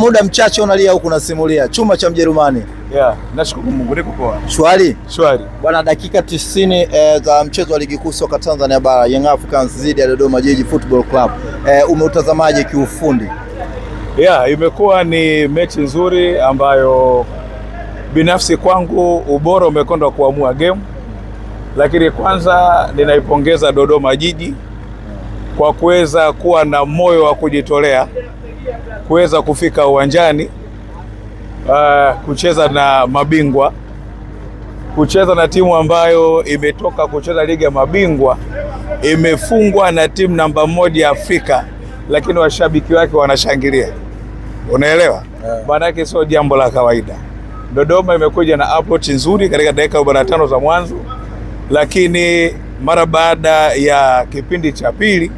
Muda mchache unalia huku nasimulia chuma cha Mjerumani. Yeah, nashukuru Mungu niko poa. Shwari? Shwari. Bwana, dakika 90 za mchezo wa ligi kuu soka Tanzania bara, Young Africans dhidi ya Dodoma Jiji Football Club. Umeutazamaje kiufundi? Yeah, imekuwa ni mechi nzuri ambayo binafsi kwangu ubora umekwenda kuamua game. Lakini kwanza ninaipongeza Dodoma Jiji kwa kuweza kuwa na moyo wa kujitolea, kuweza kufika uwanjani, kucheza na mabingwa, kucheza na timu ambayo imetoka kucheza ligi ya mabingwa, imefungwa na timu namba 1 Afrika, lakini washabiki wake wanashangilia. Unaelewa? Maana yake sio jambo la kawaida. Dodoma imekuja na approach nzuri katika dakika 45 za mwanzo, lakini mara baada ya kipindi cha pili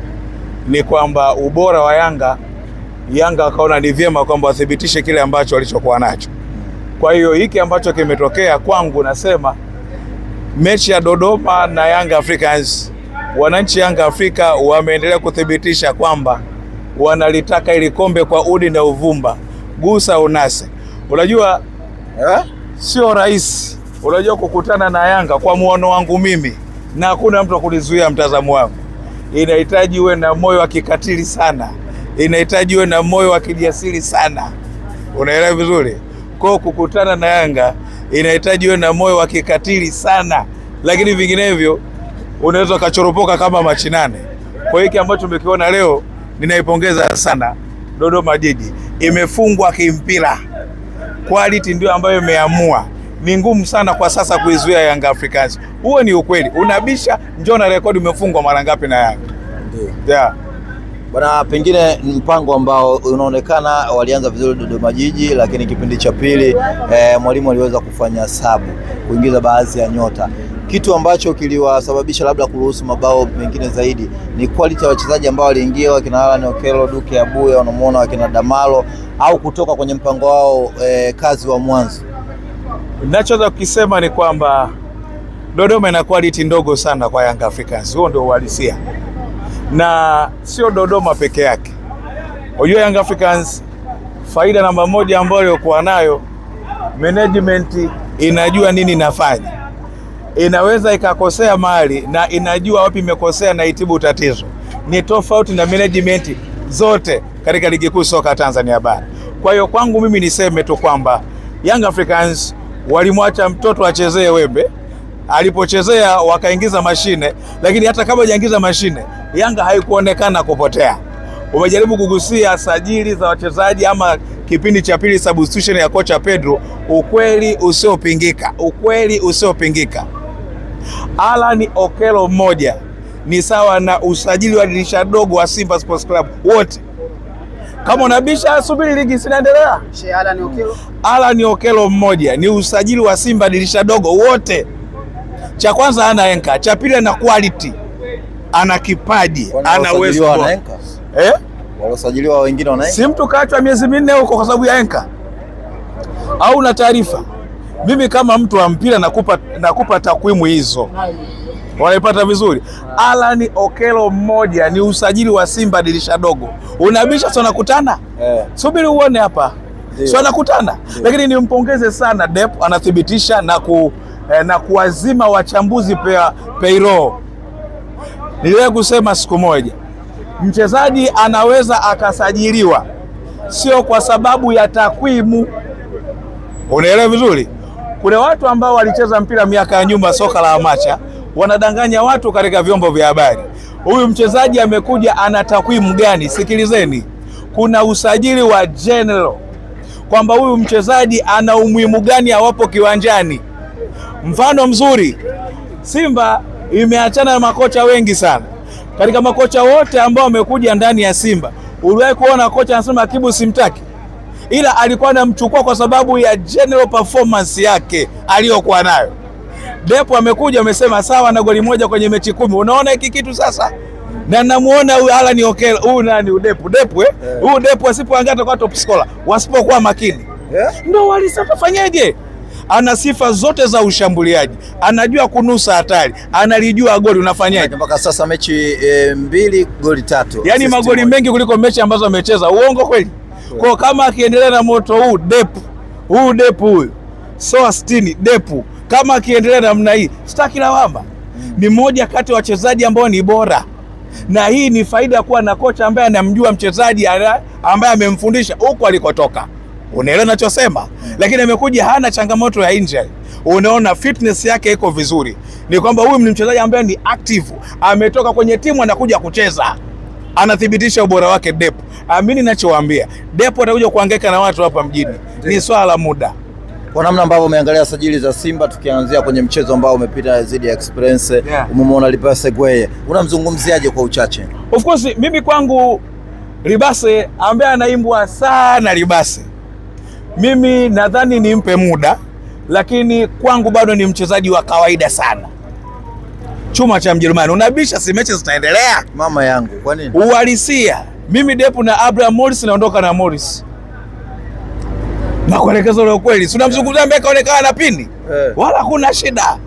ni kwamba ubora wa Yanga wakaona ni vyema kwamba wathibitishe kile ambacho walichokuwa nacho. Kwa hiyo hiki ambacho kimetokea kwangu, nasema mechi ya Dodoma na Young Africans, wananchi Young Africa wameendelea kuthibitisha kwamba wanalitaka ili kombe kwa udi na uvumba, gusa unase. Unajua sio rahisi, unajua kukutana na Yanga kwa muono wangu mimi, na hakuna mtu akulizuia mtazamo wangu. Inahitaji uwe na moyo wa kikatili sana, inahitaji uwe na moyo wa kijasiri sana. Unaelewa vizuri? Kwa kukutana na Yanga inahitaji uwe na moyo wa kikatili sana, lakini vinginevyo unaweza kachoropoka kama machinane. Kwa hiki ambacho tumekiona leo, ninaipongeza sana Dodoma Jiji. Imefungwa kimpira, quality ndio ambayo imeamua. Ni ngumu sana kwa sasa kuizuia Young Africans. Huo ni ukweli. Unabisha, njoo na rekodi umefungwa mara ngapi na Yanga. Ndio. Yeah. Bwana, pengine mpango ambao unaonekana walianza vizuri Dodoma Jiji, lakini kipindi cha pili mwalimu aliweza kufanya sabu, kuingiza baadhi ya nyota. Kitu ambacho kiliwasababisha labda kuruhusu mabao mengine zaidi ni quality ya wachezaji ambao waliingia, wakina Alan Okello, Duke Abuya, wanamuona wakina Damalo, au kutoka kwenye mpango wao kazi wa mwanzo. Ninachoweza kukisema ni kwamba Dodoma ina quality ndogo sana kwa Young Africans. Huo ndio uhalisia. Na sio Dodoma peke yake. Unajua Young Africans faida namba 1 ambayo ilikuwa nayo, management inajua nini inafanya. Inaweza ikakosea mahali na inajua wapi imekosea na itibu tatizo. Ni tofauti na management zote katika ligi kuu soka Tanzania bara. Kwa hiyo kwangu mimi niseme tu kwamba Young Africans walimwacha mtoto achezee wembe, alipochezea wakaingiza mashine, lakini hata kama hajaingiza mashine, Yanga haikuonekana kupotea. Umejaribu kugusia sajili za wachezaji ama kipindi cha pili substitution ya kocha Pedro, ukweli usiopingika. Alan Okello mmoja ni sawa na usajili wa dirisha dogo wa Simba Sports Club wote. Kama unabisha, subiri ligi sinaendelea. Alan Okello mmoja ni usajili wa Simba dirisha dogo wote. Cha kwanza ana enka, cha pili ana quality, ana kipaji, ana uwezo. Walosajiliwa wengine wana enka. Si mtu kaachwa miezi 4 huko kwa sababu ya enka. Au na taarifa. Mimi kama mtu wa mpira nakupa takwimu hizo. Wanaipata vizuri. Alan Okello mmoja ni usajili wa Simba dirisha dogo. Unabisha sio nakutana? Subiri uone hapa. Sio nakutana. Lakini nimpongeze sana Dep, anathibitisha na kuwazima wachambuzi peiro. Niliwahi kusema siku moja, mchezaji anaweza akasajiliwa sio kwa sababu ya takwimu. Unaelewa vizuri? Kuna watu ambao walicheza mpira miaka ya nyuma, soka la amacha, wanadanganya watu katika vyombo vya habari. Huyu mchezaji amekuja ana takwimu gani? Sikilizeni. Kuna usajili wa general, kwamba huyu mchezaji ana umuhimu gani awapo kiwanjani. Mfano mzuri, Simba imeachana na makocha wengi sana. Katika makocha wote ambao wamekuja ndani ya Simba, uliwahi kuona kocha anasema Kibu simtaki? Ila alikuwa anamchukua kwa sababu ya general performance yake aliyokuwa nayo. Depo amekuja amesema sawa na goli moja kwenye mechi 10. Unaona hiki kitu sasa? Na namuona huyu Alan Okello, huyu nani Depo huyu Depo asipoangata kwa top scorer, wasipokuwa makini. Ndio walisafanyaje? Ana sifa zote za ushambuliaji, anajua kunusa hatari, analijua goli unafanyaje. Mpaka sasa mechi 2 goli 3. Yaani magoli mengi kuliko mechi ambazo amecheza. Uongo kweli? Kwa kama akiendelea na moto huu Depu huyu Soa 60 Depu kama akiendelea namna hii, sitaki lawama. Ni moja kati ya wachezaji ambao ni bora, na hii ni faida kuwa na kocha ambaye anamjua mchezaji ambaye amemfundisha huko alikotoka. Unaelewa ninachosema? Lakini amekuja hana changamoto ya injury. Unaona fitness yake iko vizuri. Ni kwamba huyu ni mchezaji ambaye ni active. Ametoka kwenye timu anakuja kucheza. Anathibitisha ubora wake Depu. Amini ninachowaambia. Depu atakuja kuhangaika na watu hapa mjini. Ni swala la muda. Kwa namna ambavyo umeangalia sajili za Simba, tukianzia kwenye mchezo ambao umepita zidi ya Experience, umemwona Libase Geye, unamzungumziaje kwa uchache? Of course mimi kwangu Libase ambaye anaimbwa sana Libase, mimi nadhani nimpe muda, lakini kwangu bado ni mchezaji wa kawaida sana. Chuma cha Mjerumani, unabisha si mechi zitaendelea? Mama yangu, kwa nini? Uhalisia. Mimi Depu na Abraham Morris naondoka na Morris. Na kuelekeza ule ukweli. Si unamzungumzia ambaye kaonekana na pini? Wala kuna shida.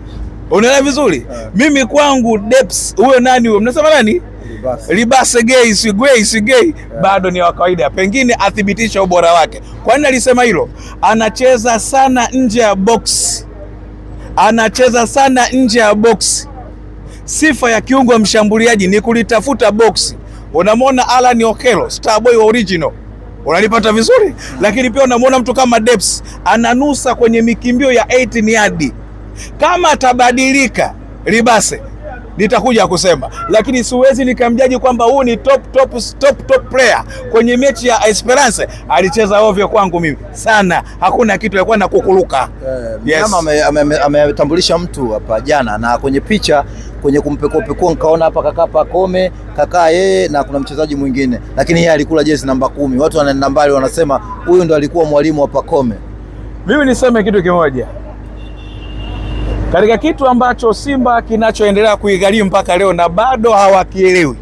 Unaelewa vizuri? Mimi kwangu Deps, huyo nani huyo? Mnasema nani? Libase Geye, bado ni wa kawaida. Pengine athibitisha ubora wake. Kwa nini alisema hilo? Anacheza sana nje ya box. Sifa ya kiungo wa mshambuliaji ni kulitafuta box. Unamwona Alan Okello, Starboy wa original. Unalipata vizuri? Lakini pia unamwona mtu kama Deps ananusa kwenye mikimbio ya 18 yard. Kama atabadilika Libase nitakuja kusema, lakini siwezi nikamjaji kwamba huu ni top player. Kwenye mechi ya Esperance alicheza ovyo kwangu mimi sana, hakuna kitu alikuwa na kukuluka. Ametambulisha mtu hapa jana, na kwenye picha kwenye kumpekua nikaona hapa kakaa Pacome, kakaa yeye na kuna mchezaji mwingine, lakini yeye alikula jezi namba 10. Watu wana nambari wanasema huyu ndo alikuwa mwalimu wa Pacome. Mimi niseme kitu kimoja. Katika kitu ambacho Simba kinachoendelea kuigharimu mpaka leo na bado hawakielewi,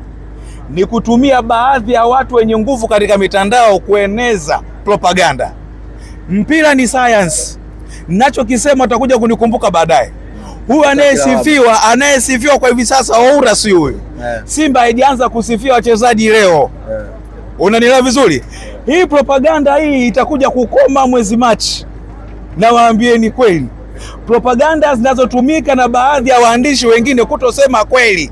ni kutumia baadhi ya watu wenye nguvu katika mitandao kueneza propaganda. Mpira ni science. Ninachokisema utakuja kunikumbuka baadaye. Huyu anayesifiwa kwa hivi sasa Oura si huyu. Simba haijaanza kusifia wachezaji leo. Unanielewa vizuri? Hii propaganda hii itakuja kukoma mwezi Machi. Na waambieni kweli, propaganda zinazotumika na baadhi ya waandishi wengine kutosema kweli.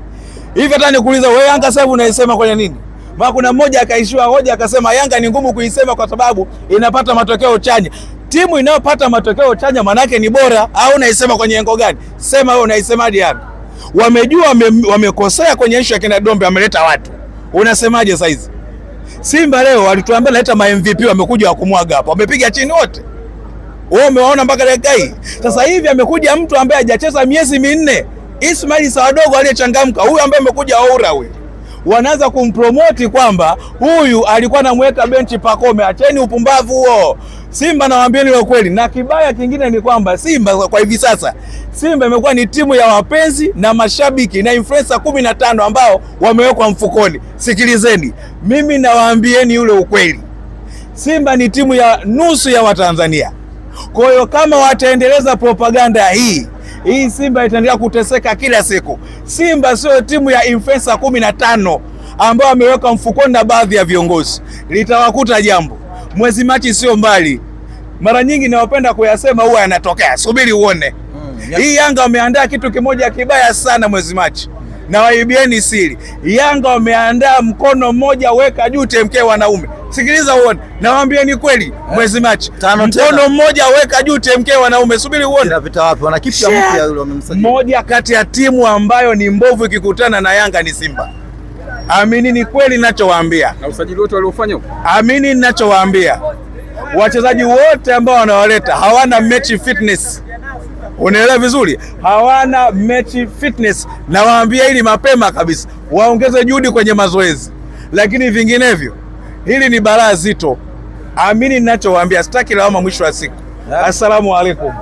Hivi hata nikuuliza wewe, Yanga sasa unaisema kwenye nini? Maana kuna mmoja akaishiwa hoja akasema Yanga ni ngumu kuisema kwa sababu inapata matokeo chanya. Timu inayopata matokeo chanya manake ni bora, au unaisema kwenye engo gani? Sema wewe unaisemaje Yanga? Wamejua wamekosea kwenye issue ya kina Dombe, ameleta watu. Unasemaje sasa hizi? Simba leo walituambia leta ma MVP, wamekuja wakumwaga hapa. Wamepiga chini wote. Wewe umewaona mpaka dakika hii. Sasa hivi amekuja mtu ambaye hajacheza miezi 4. Ismail Sawadogo aliyechangamka. Huyu ambaye amekuja Oura huyu. Wanaanza kumpromote kwamba huyu alikuwa anamweka benchi Pacome. Acheni upumbavu huo. Simba nawaambieni leo kweli. Na kibaya kingine ni kwamba Simba kwa hivi sasa, Simba imekuwa ni timu ya wapenzi na mashabiki na influencer 15 ambao wamewekwa mfukoni. Sikilizeni. Mimi nawaambieni ule ukweli. Simba ni timu ya nusu ya Watanzania. Kwa hiyo kama wataendeleza propaganda hii Simba itaendelea kuteseka kila siku. Simba sio timu ya influencer 15 ambao wameweka mfukoni na baadhi ya viongozi. Litawakuta jambo. Mwezi Machi sio mbali. Mara nyingi nawapenda kuyasema huwa yanatokea. Subiri uone. Hii Yanga wameandaa kitu kimoja kibaya sana mwezi Machi. Na waibieni siri. Yanga wameandaa mkono mmoja weka juu TMK wanaume. Sikiliza uone. Nawaambieni kweli mwezi Machi. Mkono mmoja weka juu TMK wanaume. Subiri uone. Inapita wapi? Wanakipia mpya yule wamemsajili. Moja kati ya timu ambayo ni mbovu ikikutana na Yanga ni Simba. Amini ni kweli ninachowaambia. Na usajili wote waliofanya. Amini ninachowaambia. Wachezaji wote ambao wanawaleta hawana match fitness. Unaelewa vizuri? Hawana match fitness. Na waambia hili mapema kabisa. Waongeze juhudi kwenye mazoezi. Lakini vinginevyo hili ni balaa zito. Amini ninachowaambia, sitaki lawama mwisho wa siku. Assalamu alaikum.